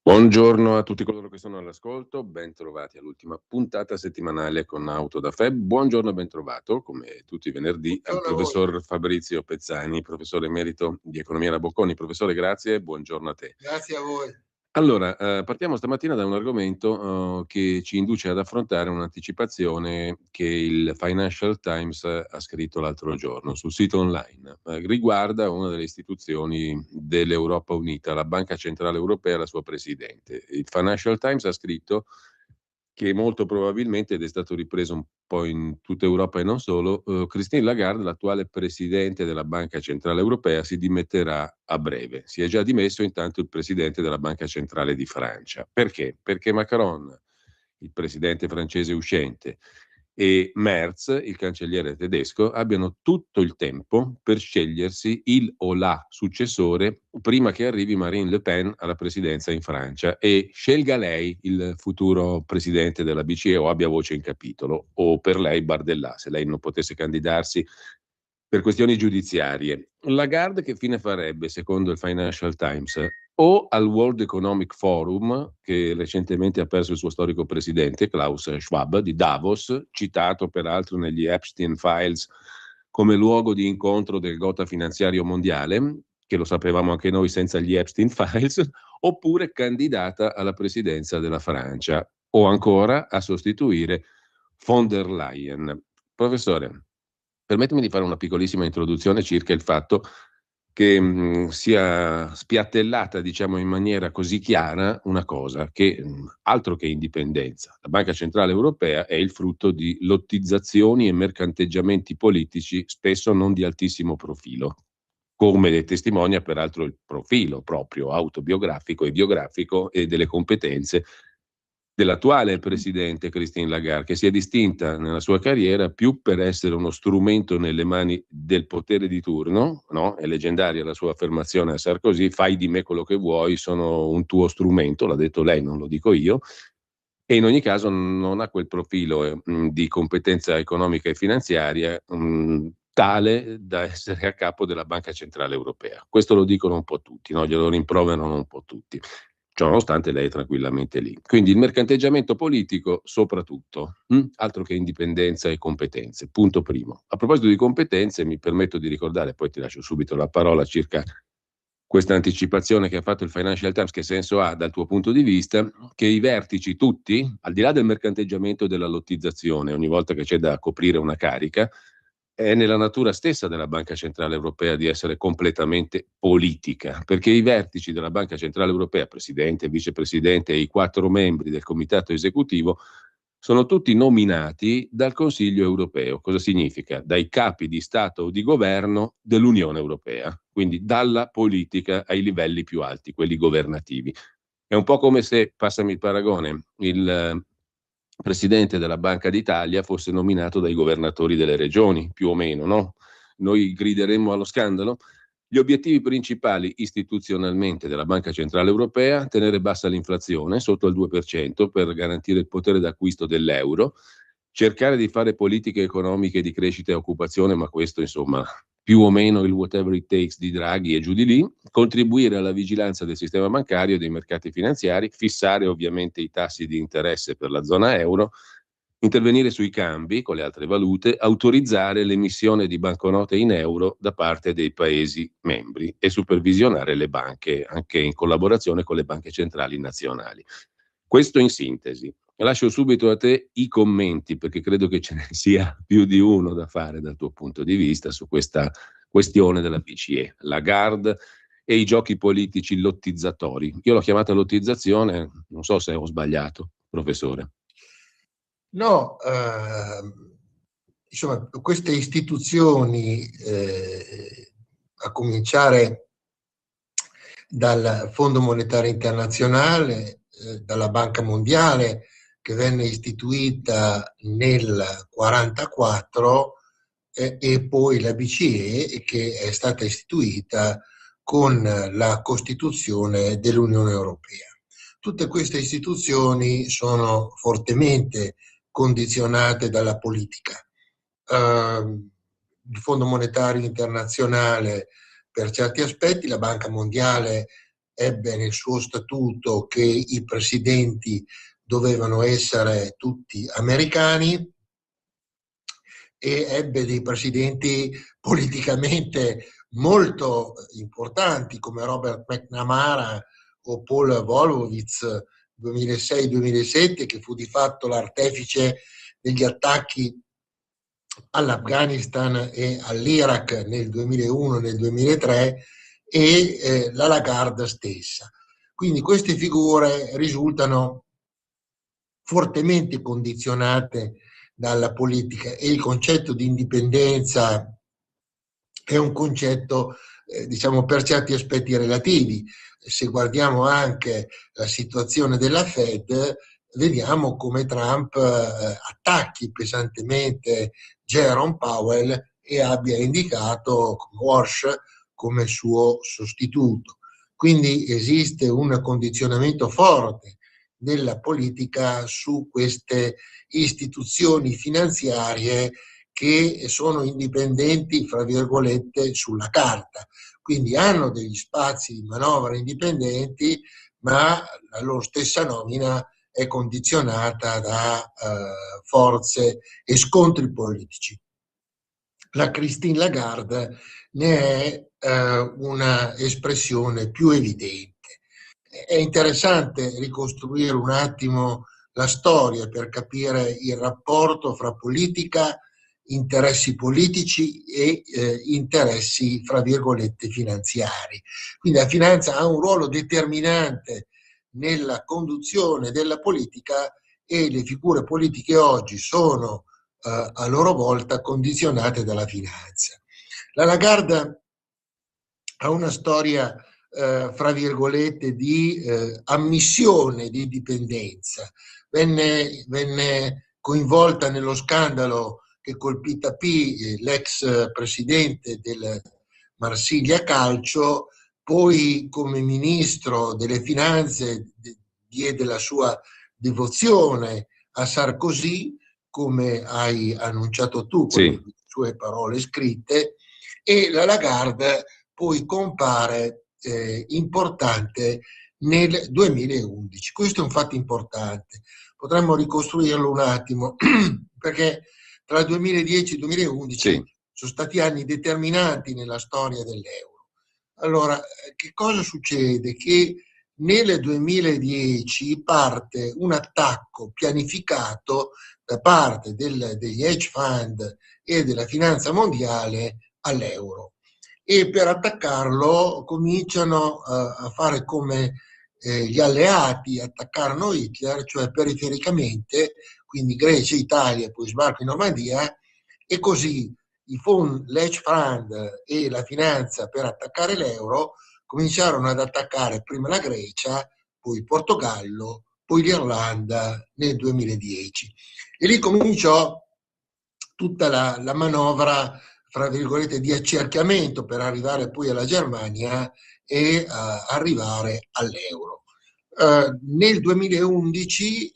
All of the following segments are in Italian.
Buongiorno a tutti coloro che sono all'ascolto, ben trovati all'ultima puntata settimanale con Auto da Feb. Buongiorno e ben trovato, come tutti i venerdì, al Buongiorno a voi. professor Fabrizio Pezzani, professore emerito di Economia alla Bocconi. Professore, grazie, buongiorno a te. Grazie a voi. Allora, partiamo stamattina da un argomento che ci induce ad affrontare un'anticipazione che il Financial Times ha scritto l'altro giorno sul sito online. Riguarda una delle istituzioni dell'Europa Unita, la Banca Centrale Europea e la sua presidente. Il Financial Times ha scritto che molto probabilmente, ed è stato ripreso un po' in tutta Europa e non solo, Christine Lagarde, l'attuale presidente della Banca Centrale Europea, si dimetterà a breve. Si è già dimesso intanto il presidente della Banca Centrale di Francia. Perché? Perché Macron, il presidente francese uscente, e Merz, il cancelliere tedesco, abbiano tutto il tempo per scegliersi il o la successore prima che arrivi Marine Le Pen alla presidenza in Francia e scelga lei il futuro presidente della BCE o abbia voce in capitolo, o per lei Bardella, se lei non potesse candidarsi per questioni giudiziarie. Lagarde che fine farebbe, secondo il Financial Times? O al World Economic Forum, che recentemente ha perso il suo storico presidente, Klaus Schwab, di Davos, citato peraltro negli Epstein Files come luogo di incontro del gotha finanziario mondiale, che lo sapevamo anche noi senza gli Epstein Files, oppure candidata alla presidenza della Francia, o ancora a sostituire von der Leyen. Professore, permettimi di fare una piccolissima introduzione circa il fatto che sia spiattellata, diciamo, in maniera così chiara una cosa, che altro che indipendenza. La Banca Centrale Europea è il frutto di lottizzazioni e mercanteggiamenti politici, spesso non di altissimo profilo, come testimonia peraltro il profilo proprio autobiografico e biografico e delle competenze dell'attuale presidente Christine Lagarde, che si è distinta nella sua carriera più per essere uno strumento nelle mani del potere di turno, no? È leggendaria la sua affermazione a Sarkozy: fai di me quello che vuoi, sono un tuo strumento, l'ha detto lei, non lo dico io, e in ogni caso non ha quel profilo di competenza economica e finanziaria tale da essere a capo della Banca Centrale Europea. Questo lo dicono un po' tutti, no? Glielo rimproverano un po' tutti. Ciononostante lei è tranquillamente lì. Quindi il mercanteggiamento politico soprattutto, altro che indipendenza e competenze, punto primo. A proposito di competenze, mi permetto di ricordare, poi ti lascio subito la parola circa questa anticipazione che ha fatto il Financial Times, che senso ha dal tuo punto di vista, che i vertici tutti, al di là del mercanteggiamento e della lottizzazione, ogni volta che c'è da coprire una carica, è nella natura stessa della Banca Centrale Europea di essere completamente politica, perché i vertici della Banca Centrale Europea, presidente, vicepresidente e i 4 membri del comitato esecutivo, sono tutti nominati dal Consiglio europeo. Cosa significa? Dai capi di Stato o di governo dell'Unione Europea, quindi dalla politica ai livelli più alti, quelli governativi. È un po' come se, passami il paragone, il presidente della Banca d'Italia fosse nominato dai governatori delle regioni, più o meno, no? Noi grideremmo allo scandalo. Gli obiettivi principali istituzionalmente della Banca Centrale Europea: tenere bassa l'inflazione sotto il 2% per garantire il potere d'acquisto dell'euro, cercare di fare politiche economiche di crescita e occupazione, ma questo insomma più o meno il whatever it takes di Draghi e giù di lì, contribuire alla vigilanza del sistema bancario e dei mercati finanziari, fissare ovviamente i tassi di interesse per la zona euro, intervenire sui cambi con le altre valute, autorizzare l'emissione di banconote in euro da parte dei Paesi membri e supervisionare le banche, anche in collaborazione con le banche centrali nazionali. Questo in sintesi. Lascio subito a te i commenti, perché credo che ce ne sia più di uno da fare dal tuo punto di vista su questa questione della BCE, Lagarde e i giochi politici lottizzatori. Io l'ho chiamata lottizzazione, non so se ho sbagliato, professore. No, insomma, queste istituzioni, a cominciare dal Fondo Monetario Internazionale, dalla Banca Mondiale, che venne istituita nel 1944, e poi la BCE, che è stata istituita con la Costituzione dell'Unione Europea. Tutte queste istituzioni sono fortemente condizionate dalla politica. Il Fondo Monetario Internazionale per certi aspetti, la Banca Mondiale ebbe nel suo statuto che i presidenti dovevano essere tutti americani e ebbe dei presidenti politicamente molto importanti come Robert McNamara o Paul Wolfowitz 2006-2007, che fu di fatto l'artefice degli attacchi all'Afghanistan e all'Iraq nel 2001 e nel 2003, e la Lagarde stessa. Quindi queste figure risultano fortemente condizionate dalla politica, e il concetto di indipendenza è un concetto, diciamo, per certi aspetti relativi. Se guardiamo anche la situazione della Fed, vediamo come Trump attacchi pesantemente Jerome Powell e abbia indicato Walsh come suo sostituto. Quindi esiste un condizionamento forte della politica su queste istituzioni finanziarie che sono indipendenti, fra virgolette, sulla carta. Quindi hanno degli spazi di manovra indipendenti, ma la loro stessa nomina è condizionata da forze e scontri politici. La Christine Lagarde ne è una espressione più evidente. È interessante ricostruire un attimo la storia per capire il rapporto fra politica, interessi politici e interessi, fra virgolette, finanziari. Quindi la finanza ha un ruolo determinante nella conduzione della politica, e le figure politiche oggi sono a loro volta condizionate dalla finanza. La Lagarde ha una storia fra virgolette di ammissione di dipendenza. Venne coinvolta nello scandalo che colpì Tapie, l'ex presidente del Marsiglia Calcio, poi come ministro delle finanze diede la sua devozione a Sarkozy, come hai annunciato tu con le sue parole scritte, e la Lagarde poi compare importante nel 2011. Questo è un fatto importante. Potremmo ricostruirlo un attimo, perché tra il 2010 e il 2011 sono stati anni determinanti nella storia dell'euro. Allora, che cosa succede? Che nel 2010 parte un attacco pianificato da parte degli hedge fund e della finanza mondiale all'euro, e per attaccarlo cominciano a fare come gli alleati attaccarono Hitler, cioè perifericamente, quindi Grecia, Italia e poi sbarco in Normandia, e così l'hedge fund e la finanza per attaccare l'euro cominciarono ad attaccare prima la Grecia, poi il Portogallo, poi l'Irlanda nel 2010. E lì cominciò tutta la manovra, fra virgolette, di accerchiamento per arrivare poi alla Germania e arrivare all'euro. Nel 2011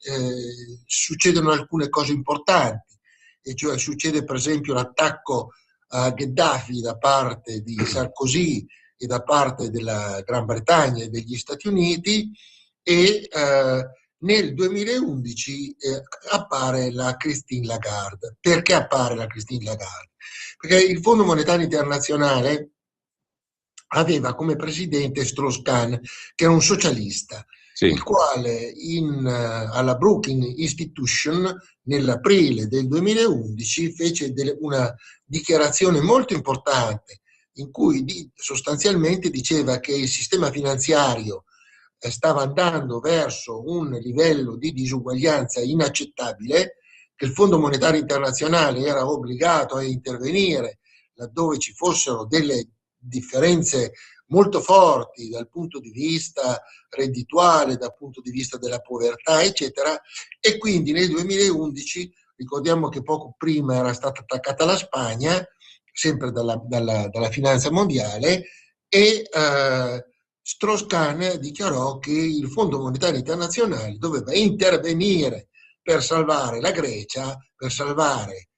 succedono alcune cose importanti, e cioè succede per esempio l'attacco a Gheddafi da parte di Sarkozy e da parte della Gran Bretagna e degli Stati Uniti, e nel 2011 appare la Christine Lagarde. Perché appare la Christine Lagarde? Perché il Fondo Monetario Internazionale aveva come presidente Strauss-Kahn, che era un socialista, il quale alla Brookings Institution nell'aprile del 2011 fece una dichiarazione molto importante in cui sostanzialmente diceva che il sistema finanziario stava andando verso un livello di disuguaglianza inaccettabile, che il Fondo Monetario Internazionale era obbligato a intervenire laddove ci fossero delle differenze molto forti dal punto di vista reddituale, dal punto di vista della povertà, eccetera, e quindi nel 2011, ricordiamo che poco prima era stata attaccata la Spagna, sempre dalla finanza mondiale, e Strauss-Kahn dichiarò che il Fondo Monetario Internazionale doveva intervenire per salvare la Grecia, per salvare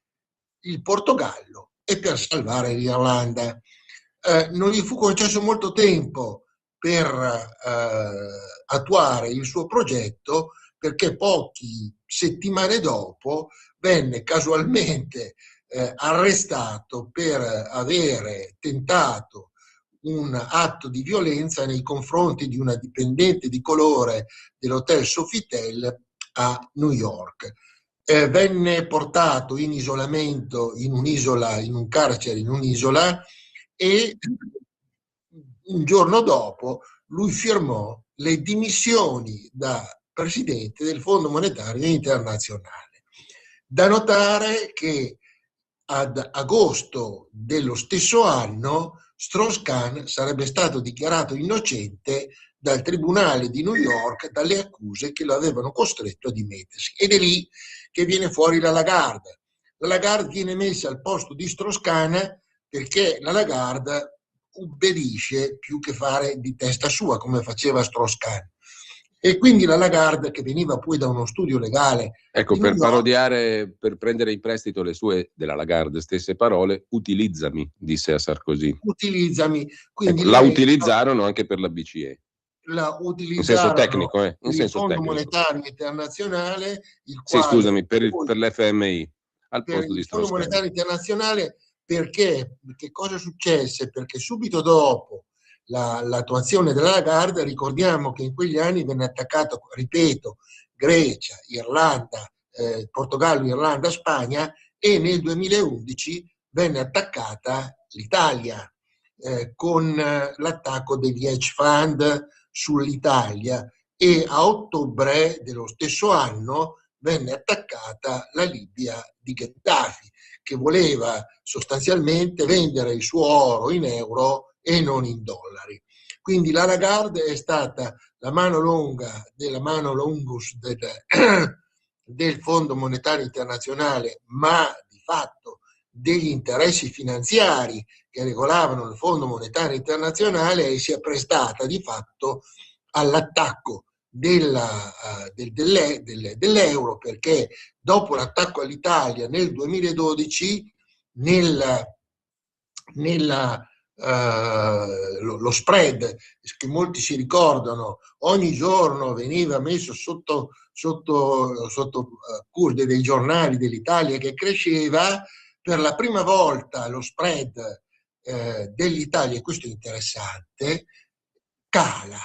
il Portogallo e per salvare l'Irlanda. Non gli fu concesso molto tempo per attuare il suo progetto, perché poche settimane dopo venne casualmente arrestato per avere tentato un atto di violenza nei confronti di una dipendente di colore dell'hotel Sofitel a New York. Venne portato in isolamento in un'isola, in un carcere in un'isola, e un giorno dopo lui firmò le dimissioni da presidente del Fondo Monetario Internazionale. Da notare che ad agosto dello stesso anno Strauss-Kahn sarebbe stato dichiarato innocente dal Tribunale di New York dalle accuse che lo avevano costretto a dimettersi. Ed è lì che viene fuori la Lagarde. La Lagarde viene messa al posto di Strauss-Kahn perché la Lagarde ubbidisce più che fare di testa sua, come faceva Strauss-Kahn. E quindi la Lagarde, che veniva poi da uno studio legale... Ecco, per parodiare, per prendere in prestito le sue, della Lagarde, stesse parole, utilizzami, disse a Sarkozy. Utilizzami. Quindi ecco, la utilizzarono anche per la BCE. La in senso tecnico, in il senso Fondo tecnico. Monetario Internazionale, il quale... Sì, scusami, per poi, l'FMI, al posto di Strauss-Kahn. Il Fondo Monetario Internazionale, perché? Che cosa successe? Perché subito dopo l'attuazione della Lagarde, ricordiamo che in quegli anni venne attaccato, ripeto, Grecia, Irlanda, Portogallo, Irlanda, Spagna, e nel 2011 venne attaccata l'Italia con l'attacco degli hedge fund sull'Italia, e a ottobre dello stesso anno venne attaccata la Libia di Gheddafi, che voleva sostanzialmente vendere il suo oro in euro e non in dollari. Quindi la Lagarde è stata la mano lunga della mano longus del Fondo Monetario Internazionale, ma di fatto degli interessi finanziari che regolavano il Fondo Monetario Internazionale, e si è prestata di fatto all'attacco dell'euro, perché dopo l'attacco all'Italia nel 2012, lo spread, che molti si ricordano, ogni giorno veniva messo sotto curve dei giornali dell'Italia, che cresceva. Per la prima volta lo spread dell'Italia, e questo è interessante, crolla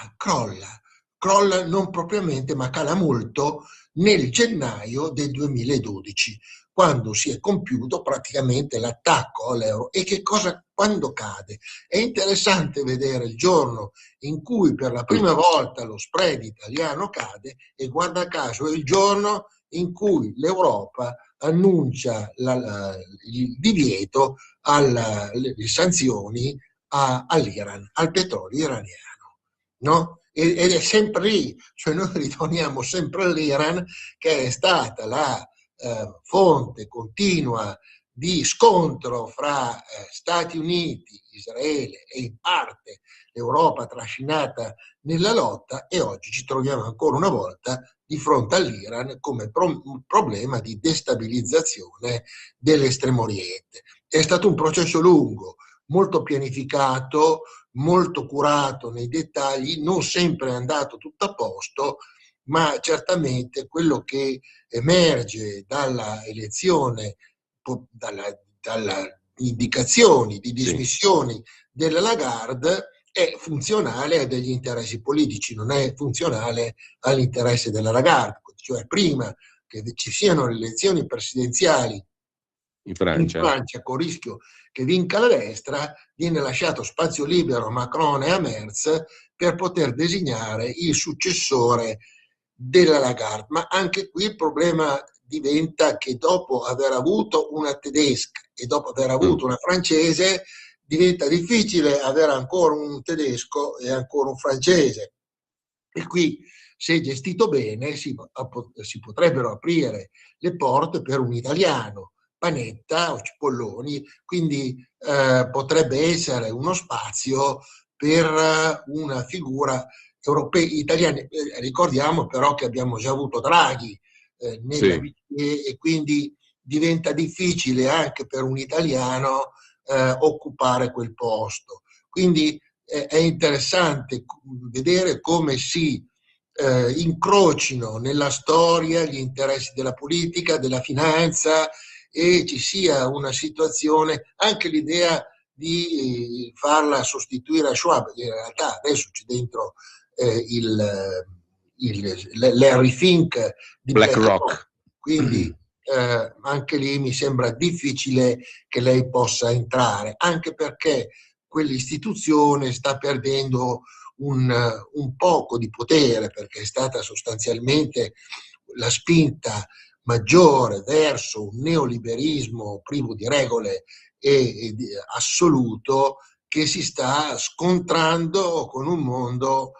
non propriamente, ma cala molto nel gennaio del 2012, quando si è compiuto praticamente l'attacco all'euro. E che cosa, quando cade? È interessante vedere il giorno in cui per la prima volta lo spread italiano cade, e guarda caso è il giorno in cui l'Europa annuncia il divieto alle sanzioni all'Iran, al petrolio iraniano, no? Ed è sempre lì, cioè noi ritorniamo sempre all'Iran, che è stata la fonte continua di scontro fra Stati Uniti, Israele e in parte l'Europa trascinata nella lotta, e oggi ci troviamo ancora una volta di fronte all'Iran come un problema di destabilizzazione dell'Estremo Oriente. È stato un processo lungo, molto pianificato, molto curato nei dettagli, non sempre è andato tutto a posto, ma certamente quello che emerge dalla elezione, dalle indicazioni di dismissioni della Lagarde, è funzionale a degli interessi politici, non è funzionale all'interesse della Lagarde. Cioè, prima che ci siano le elezioni presidenziali in Francia, con il rischio che vinca la destra, viene lasciato spazio libero a Macron e a Merz per poter designare il successore della Lagarde. Ma anche qui il problema diventa che dopo aver avuto una tedesca e dopo aver avuto una francese, diventa difficile avere ancora un tedesco e ancora un francese. E qui, se gestito bene, si potrebbero aprire le porte per un italiano, Panetta o Cipolloni, quindi potrebbe essere uno spazio per una figura europea, italiana. Ricordiamo però che abbiamo già avuto Draghi nella BCE, e quindi diventa difficile anche per un italiano occupare quel posto. Quindi è interessante vedere come si incrocino nella storia gli interessi della politica, della finanza, e ci sia una situazione, anche l'idea di farla sostituire a Schwab. In realtà adesso c'è dentro Larry Fink di BlackRock, quindi anche lì mi sembra difficile che lei possa entrare, anche perché quell'istituzione sta perdendo un poco di potere, perché è stata sostanzialmente la spinta maggiore verso un neoliberismo privo di regole e assoluto, che si sta scontrando con un mondo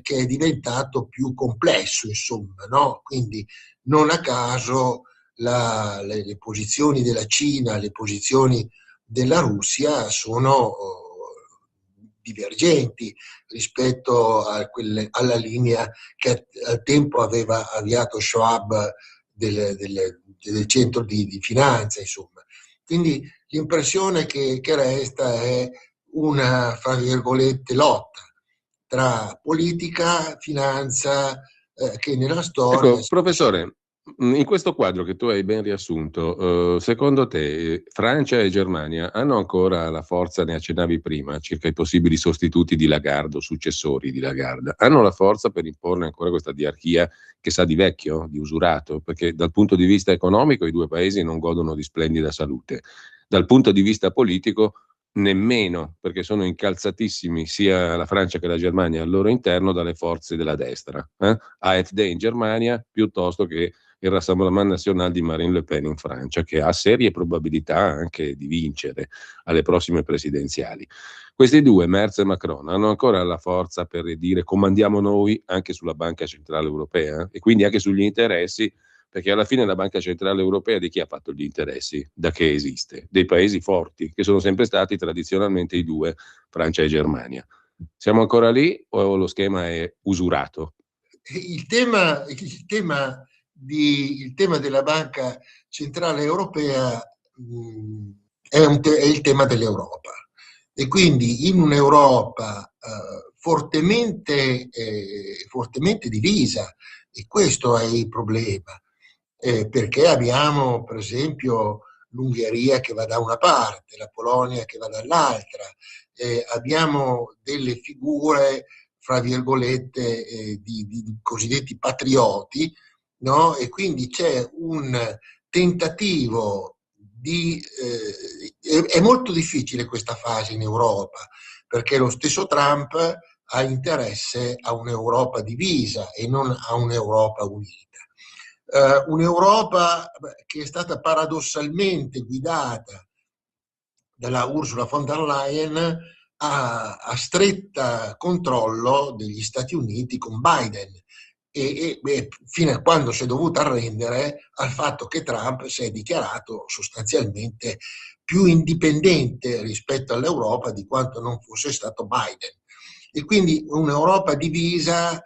che è diventato più complesso, insomma, no? Quindi non a caso le posizioni della Cina, le posizioni della Russia sono divergenti rispetto alla linea che al tempo aveva avviato Schwab del centro di finanza, insomma. Quindi l'impressione che resta è una, fra virgolette, lotta tra politica, finanza, che nella storia... Ecco, professore, in questo quadro che tu hai ben riassunto, secondo te Francia e Germania hanno ancora la forza, ne accennavi prima, circa i possibili sostituti di Lagarde o successori di Lagarde, hanno la forza per imporre ancora questa diarchia che sa di vecchio, di usurato? Perché dal punto di vista economico i due paesi non godono di splendida salute, dal punto di vista politico nemmeno, perché sono incalzatissimi sia la Francia che la Germania al loro interno dalle forze della destra, AfD in Germania piuttosto che il Rassemblement National di Marine Le Pen in Francia, che ha serie probabilità anche di vincere alle prossime presidenziali. Questi due, Merz e Macron, hanno ancora la forza per dire comandiamo noi anche sulla Banca Centrale Europea e quindi anche sugli interessi, perché alla fine la Banca Centrale Europea di chi ha fatto gli interessi da che esiste? Dei paesi forti, che sono sempre stati tradizionalmente i due, Francia e Germania. Siamo ancora lì o lo schema è usurato? Il tema della Banca Centrale Europea è il tema dell'Europa, e quindi in un'Europa fortemente divisa, e questo è il problema, perché abbiamo per esempio l'Ungheria che va da una parte, la Polonia che va dall'altra, abbiamo delle figure, fra virgolette, di cosiddetti patrioti, no? E quindi c'è un tentativo è molto difficile questa fase in Europa, perché lo stesso Trump ha interesse a un'Europa divisa e non a un'Europa unita. Un'Europa che è stata paradossalmente guidata dalla Ursula von der Leyen a stretta controllo degli Stati Uniti con Biden, e fino a quando si è dovuta arrendere al fatto che Trump si è dichiarato sostanzialmente più indipendente rispetto all'Europa di quanto non fosse stato Biden. E quindi un'Europa divisa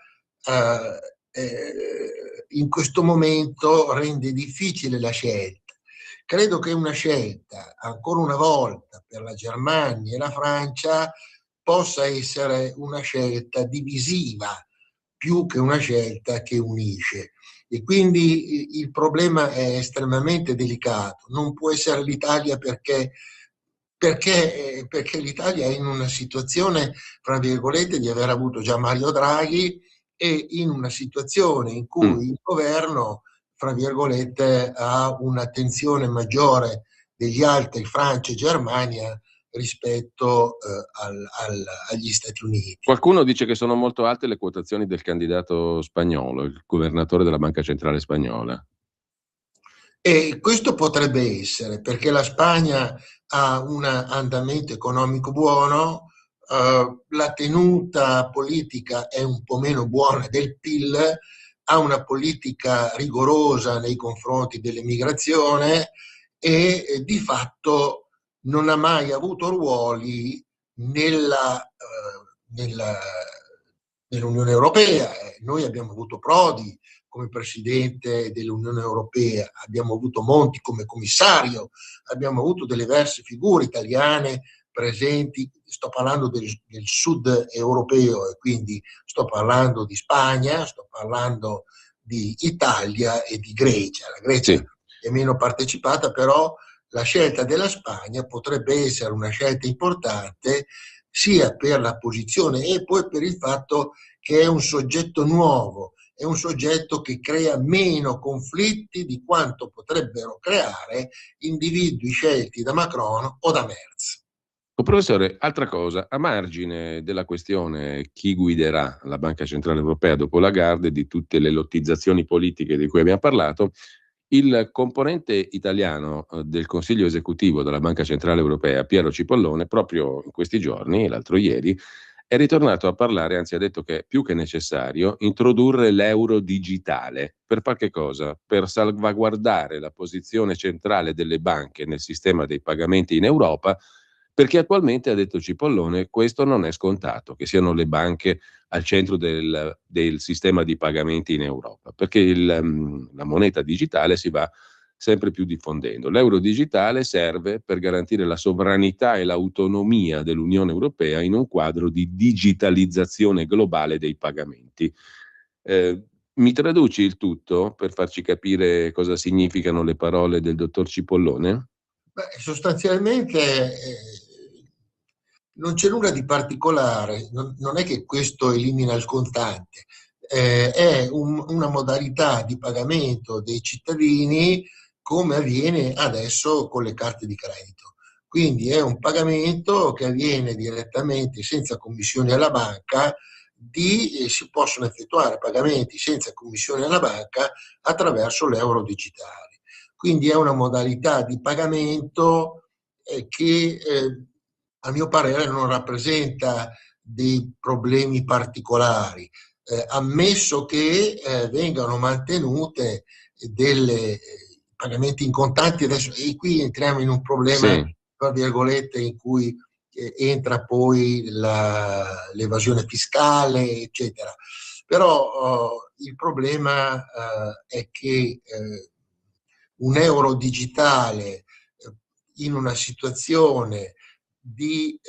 in questo momento rende difficile la scelta. Credo che una scelta, ancora una volta, per la Germania e la Francia possa essere una scelta divisiva più che una scelta che unisce. E quindi il problema è estremamente delicato. Non può essere l'Italia perché l'Italia è in una situazione, fra virgolette, di aver avuto già Mario Draghi, e in una situazione in cui il governo, fra virgolette, ha un'attenzione maggiore degli altri, Francia e Germania, rispetto agli Stati Uniti. Qualcuno dice che sono molto alte le quotazioni del candidato spagnolo, il governatore della Banca Centrale Spagnola. E questo potrebbe essere perché la Spagna ha un andamento economico buono, la tenuta politica è un po' meno buona del PIL, ha una politica rigorosa nei confronti dell'emigrazione e di fatto non ha mai avuto ruoli nell'Unione Europea. Noi abbiamo avuto Prodi come presidente dell'Unione Europea, abbiamo avuto Monti come commissario, abbiamo avuto delle diverse figure italiane presenti, sto parlando del sud europeo, e quindi sto parlando di Spagna, sto parlando di Italia e di Grecia. La Grecia Sì. è meno partecipata, però la scelta della Spagna potrebbe essere una scelta importante sia per la posizione e poi per il fatto che è un soggetto nuovo, è un soggetto che crea meno conflitti di quanto potrebbero creare individui scelti da Macron o da Merz. Professore, altra cosa, a margine della questione chi guiderà la Banca Centrale Europea dopo Lagarde e di tutte le lottizzazioni politiche di cui abbiamo parlato, il componente italiano del Consiglio esecutivo della Banca Centrale Europea, Piero Cipollone, proprio in questi giorni, l'altro ieri, è ritornato a parlare, anzi ha detto che è più che necessario introdurre l'euro digitale. Per fare che cosa? Per salvaguardare la posizione centrale delle banche nel sistema dei pagamenti in Europa, perché attualmente, ha detto Cipollone, questo non è scontato, che siano le banche al centro del sistema di pagamenti in Europa, perché la moneta digitale si va sempre più diffondendo. L'euro digitale serve per garantire la sovranità e l'autonomia dell'Unione Europea in un quadro di digitalizzazione globale dei pagamenti. Mi traduci il tutto per farci capire cosa significano le parole del dottor Cipollone? Beh, sostanzialmente non c'è nulla di particolare, non è che questo elimina il contante, è una modalità di pagamento dei cittadini come avviene adesso con le carte di credito. Quindi è un pagamento che avviene direttamente senza commissioni alla banca, si possono effettuare pagamenti senza commissioni alla banca attraverso l'euro digitale. Quindi è una modalità di pagamento che a mio parere non rappresenta dei problemi particolari, ammesso che vengano mantenute delle pagamenti in contanti adesso, e qui entriamo in un problema, Sì. tra virgolette, in cui entra poi l'evasione fiscale, eccetera. Però il problema è che un euro digitale in una situazione di,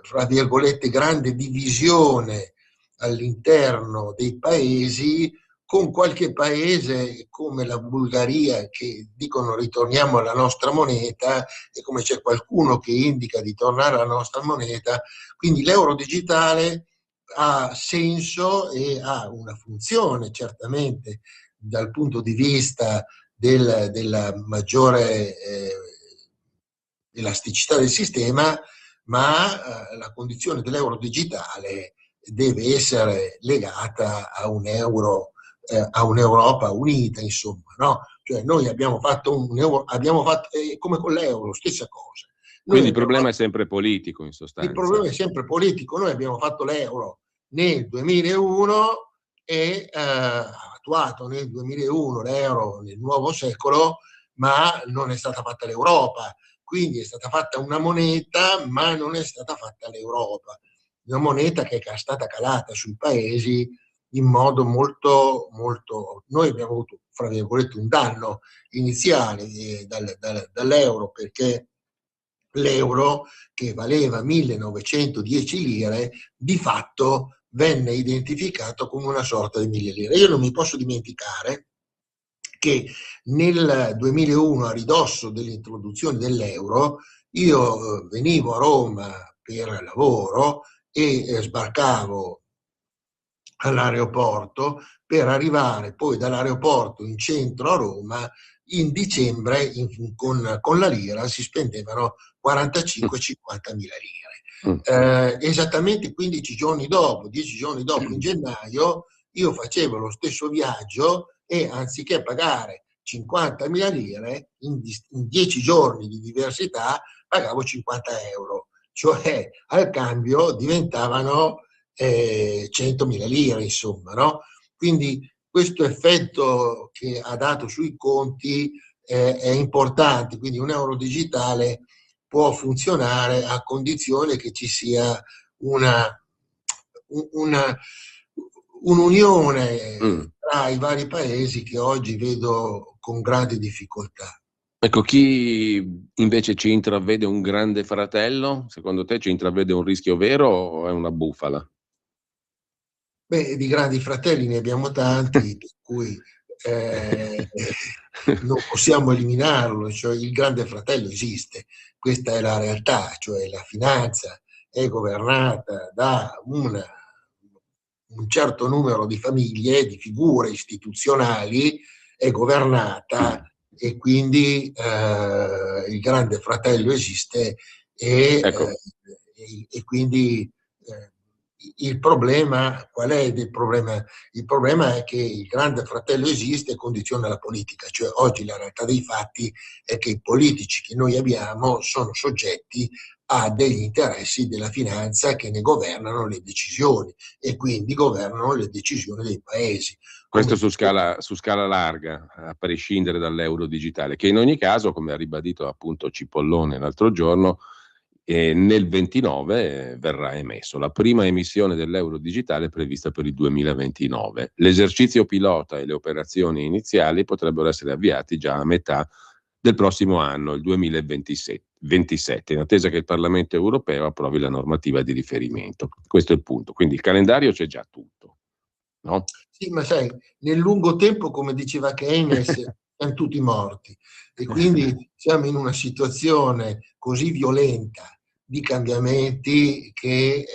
tra virgolette, grande divisione all'interno dei paesi, con qualche paese come la Bulgaria che dicono ritorniamo alla nostra moneta, e come c'è qualcuno che indica di tornare alla nostra moneta. Quindi l'euro digitale ha senso e ha una funzione certamente dal punto di vista della maggiore elasticità del sistema, ma la condizione dell'euro digitale deve essere legata a un euro, a un'Europa unita, insomma, no? Cioè noi abbiamo fatto un euro, come con l'euro, stessa cosa. Quindi il problema è sempre politico, in Il sostanza. problema è sempre politico. Noi abbiamo fatto l'euro nel 2001 e attuato nel 2001 l'euro nel nuovo secolo, ma non è stata fatta l'Europa. Quindi è stata fatta una moneta, ma non è stata fatta l'Europa. Una moneta che è stata calata sui paesi in modo molto, molto... Noi abbiamo avuto, fra virgolette, un danno iniziale dall'euro, perché l'euro, che valeva 1910 lire, di fatto venne identificato come una sorta di 1000 lire. Io non mi posso dimenticare che nel 2001, a ridosso dell'introduzione dell'euro, io venivo a Roma per lavoro e sbarcavo all'aeroporto per arrivare poi dall'aeroporto in centro a Roma. In dicembre con la lira si spendevano 45-50 mila Mm. lire. Esattamente 15 giorni dopo, 10 giorni dopo, in gennaio, io facevo lo stesso viaggio e anziché pagare 50 mila lire, in 10 giorni di diversità pagavo 50 euro, cioè al cambio diventavano 100.000 lire, insomma, no? Quindi questo effetto che ha dato sui conti è importante, quindi un euro digitale può funzionare a condizione che ci sia una, un'unione Mm. tra i vari paesi che oggi vedo con grande difficoltà. Ecco, chi invece ci intravede un grande fratello, secondo te ci intravede un rischio vero o è una bufala? Beh, di grandi fratelli ne abbiamo tanti, per cui eh, non possiamo eliminarlo, cioè il grande fratello esiste, questa è la realtà, cioè la finanza è governata da un certo numero di famiglie, di figure istituzionali, è governata e quindi il grande fratello esiste Ecco, e quindi il problema, qual è il problema? Il problema è che il grande fratello esiste e condiziona la politica, cioè oggi la realtà dei fatti è che i politici che noi abbiamo sono soggetti a degli interessi della finanza che ne governano le decisioni e quindi governano le decisioni dei paesi. questo Come su scala larga, a prescindere dall'euro digitale, che in ogni caso, come ha ribadito appunto Cipollone l'altro giorno, nel 29 verrà emesso. La prima emissione dell'euro digitale è prevista per il 2029. L'esercizio pilota e le operazioni iniziali potrebbero essere avviati già a metà del prossimo anno, il 2027, in attesa che il Parlamento europeo approvi la normativa di riferimento. Questo è il punto. Quindi il calendario c'è già tutto, no? Sì, ma sai, nel lungo tempo, come diceva Keynes, siamo tutti morti e quindi siamo in una situazione così violenta di cambiamenti che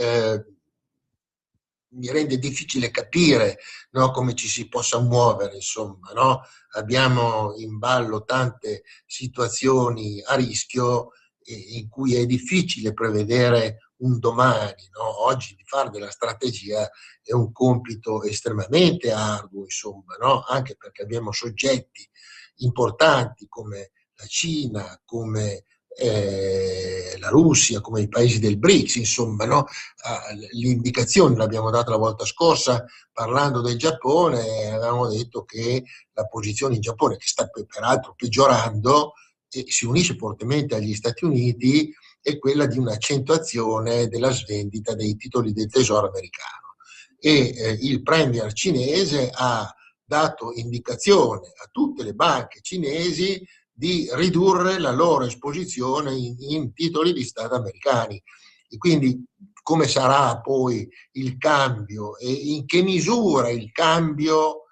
mi rende difficile capire, no, come ci si possa muovere, insomma, no? Abbiamo in ballo tante situazioni a rischio in cui è difficile prevedere un domani, no? Oggi di fare della strategia è un compito estremamente arduo, insomma, no? Anche perché abbiamo soggetti importanti come la Cina, come la Russia, come i paesi del BRICS, insomma, no? L'indicazione l'abbiamo data la volta scorsa parlando del Giappone, avevamo detto che la posizione in Giappone, che sta peraltro peggiorando, e si unisce fortemente agli Stati Uniti, è quella di un'accentuazione della svendita dei titoli del tesoro americano. E il premier cinese ha dato indicazione a tutte le banche cinesi di ridurre la loro esposizione in titoli di Stato americani. E quindi come sarà poi il cambio e in che misura il cambio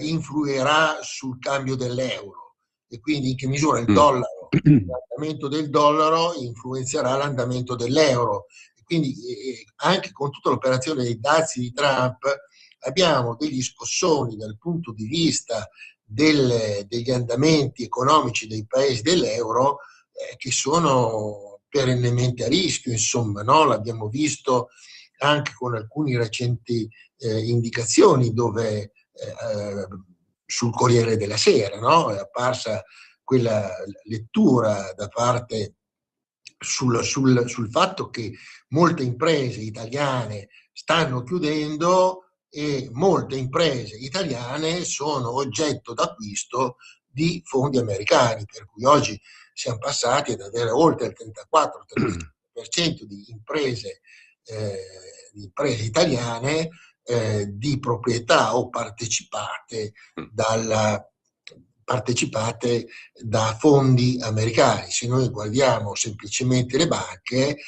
influirà sul cambio dell'euro e quindi in che misura l'andamento del dollaro influenzerà l'andamento dell'euro. E quindi anche con tutta l'operazione dei dazi di Trump abbiamo degli scossoni dal punto di vista degli andamenti economici dei paesi dell'euro che sono perennemente a rischio, insomma, no? L'abbiamo visto anche con alcune recenti indicazioni dove sul Corriere della Sera, no? È apparsa quella lettura da parte sul fatto che molte imprese italiane stanno chiudendo e molte imprese italiane sono oggetto d'acquisto di fondi americani, per cui oggi siamo passati ad avere oltre il 34-35% di imprese italiane di proprietà o partecipate da fondi americani. Se noi guardiamo semplicemente le banche,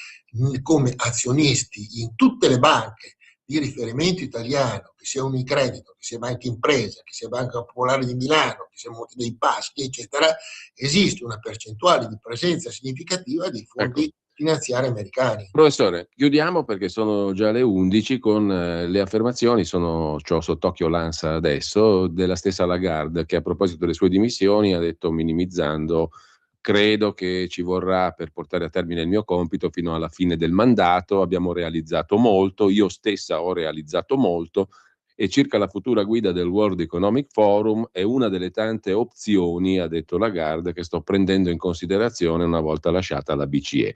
come azionisti in tutte le banche di riferimento italiano, che sia Unicredito, che sia Banca Impresa, che sia Banca Popolare di Milano, che sia Monte dei Paschi, eccetera, esiste una percentuale di presenza significativa dei Ecco. fondi finanziari americani. Professore, chiudiamo perché sono già le 11 con le affermazioni, c'ho sott'occhio l'ANSA adesso, della stessa Lagarde che a proposito delle sue dimissioni ha detto minimizzando: credo che ci vorrà per portare a termine il mio compito fino alla fine del mandato, abbiamo realizzato molto, io stessa ho realizzato molto e circa la futura guida del World Economic Forum è una delle tante opzioni, ha detto Lagarde, che sto prendendo in considerazione una volta lasciata la BCE.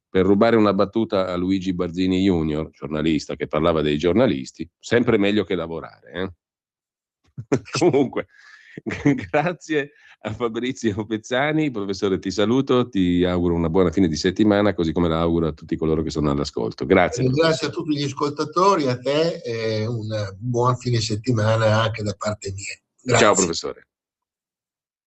Per rubare una battuta a Luigi Barzini Junior, giornalista che parlava dei giornalisti, sempre meglio che lavorare. Comunque, grazie a Fabrizio Pezzani, professore, ti saluto, ti auguro una buona fine di settimana, così come la auguro a tutti coloro che sono all'ascolto. Grazie, Ringrazio a professore. tutti gli ascoltatori, a te e un buon fine settimana anche da parte mia. Ciao, Grazie. professore.